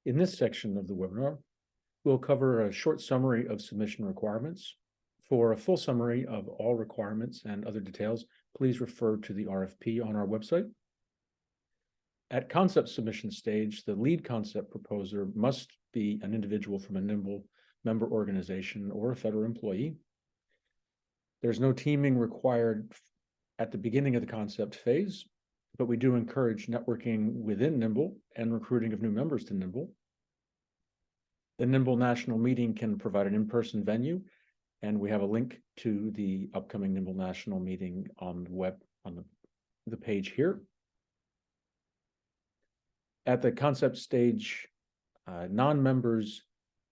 In this section of the webinar, we'll cover a short summary of submission requirements. For a full summary of all requirements and other details, please refer to the RFP on our website. At concept submission stage, the lead concept proposer must be an individual from a NIMBLE member organization or a federal employee. There's no teaming required at the beginning of the concept phase, but we do encourage networking within NIMBLE and recruiting of new members to NIMBLE. The NIMBLE National Meeting can provide an in-person venue, and we have a link to the upcoming NIMBLE National Meeting on the web on the page here. At the concept stage, non-members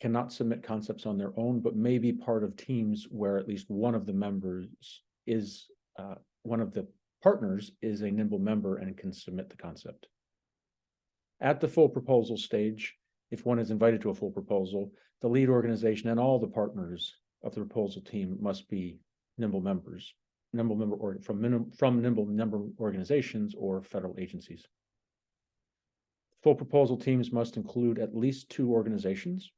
cannot submit concepts on their own, but may be part of teams where at least one of the members is, one of the partners is a NIMBLE member and can submit the concept. At the full proposal stage, if one is invited to a full proposal, the lead organization and all the partners of the proposal team must be NIMBLE members, NIMBLE member or from NIMBLE member organizations or federal agencies. Full proposal teams must include at least 2 organizations.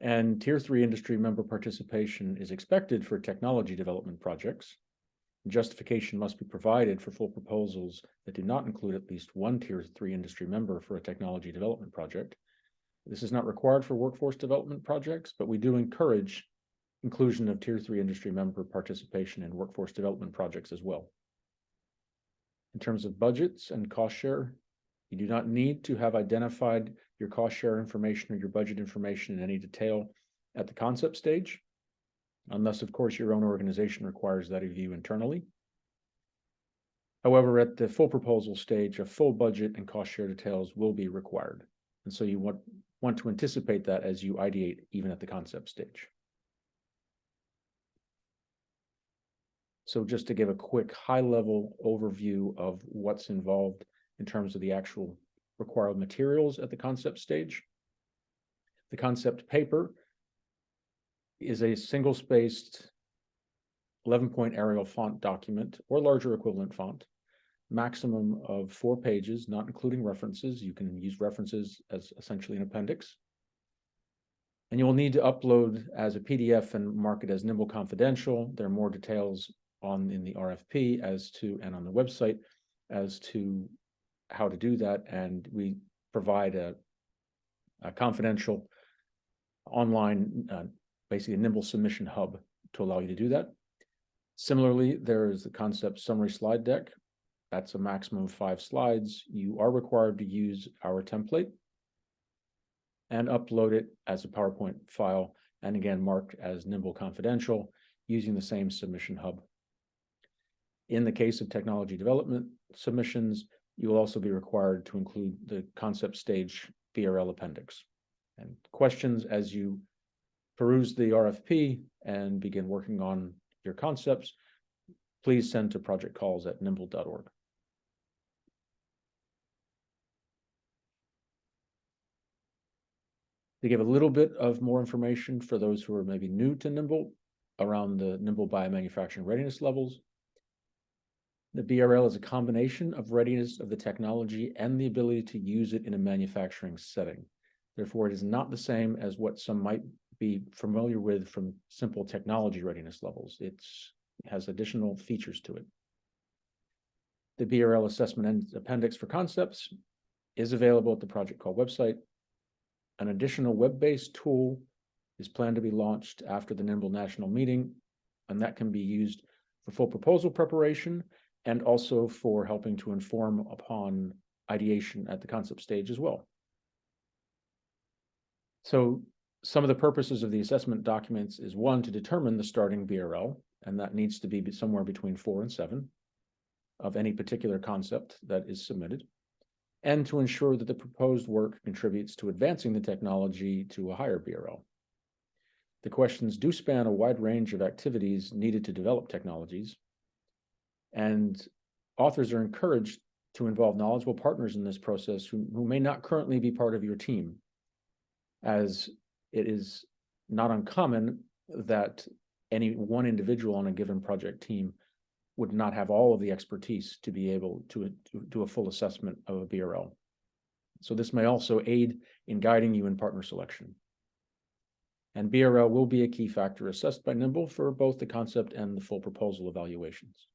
And Tier 3 industry member participation is expected for technology development projects. Justification must be provided for full proposals that do not include at least 1 Tier 3 industry member for a technology development project. This is not required for workforce development projects, but we do encourage inclusion of Tier 3 industry member participation in workforce development projects as well. In terms of budgets and cost share, you do not need to have identified your cost share information or your budget information in any detail at the concept stage, unless, of course, your own organization requires that of you internally. However, at the full proposal stage, a full budget and cost share details will be required. And so you want to anticipate that as you ideate even at the concept stage. So just to give a quick high-level overview of what's involved in terms of the actual required materials at the concept stage. The concept paper is a single-spaced 11-point Arial font document or larger equivalent font, maximum of 4 pages, not including references. You can use references as essentially an appendix. And you will need to upload as a PDF and mark it as NIMBLE Confidential. There are more details in the RFP and on the website as to how to do that, and we provide a confidential online, basically a NIMBLE submission hub to allow you to do that. Similarly, there is the concept summary slide deck. That's a maximum of 5 slides. You are required to use our template and upload it as a PowerPoint file, and again, marked as NIMBLE Confidential using the same submission hub. In the case of technology development submissions, you will also be required to include the concept stage BRL appendix. And questions as you peruse the RFP and begin working on your concepts, please send to projectcalls@nimble.org. To give a little bit of more information for those who are maybe new to NIMBLE around the NIMBLE biomanufacturing readiness levels, the BRL is a combination of readiness of the technology and the ability to use it in a manufacturing setting. Therefore, it is not the same as what some might be familiar with from simple technology readiness levels. It has additional features to it. The BRL assessment and appendix for concepts is available at the Project Call website. An additional web-based tool is planned to be launched after the NIMBLE National Meeting, and that can be used for full proposal preparation and also for helping to inform upon ideation at the concept stage as well. So some of the purposes of the assessment documents is 1, to determine the starting BRL, and that needs to be somewhere between 4 and 7 of any particular concept that is submitted, and to ensure that the proposed work contributes to advancing the technology to a higher BRL. The questions do span a wide range of activities needed to develop technologies, and authors are encouraged to involve knowledgeable partners in this process who may not currently be part of your team, as it is not uncommon that any one individual on a given project team would not have all of the expertise to be able to do a full assessment of a BRL. So this may also aid in guiding you in partner selection. And BRL will be a key factor assessed by NIMBLE for both the concept and the full proposal evaluations.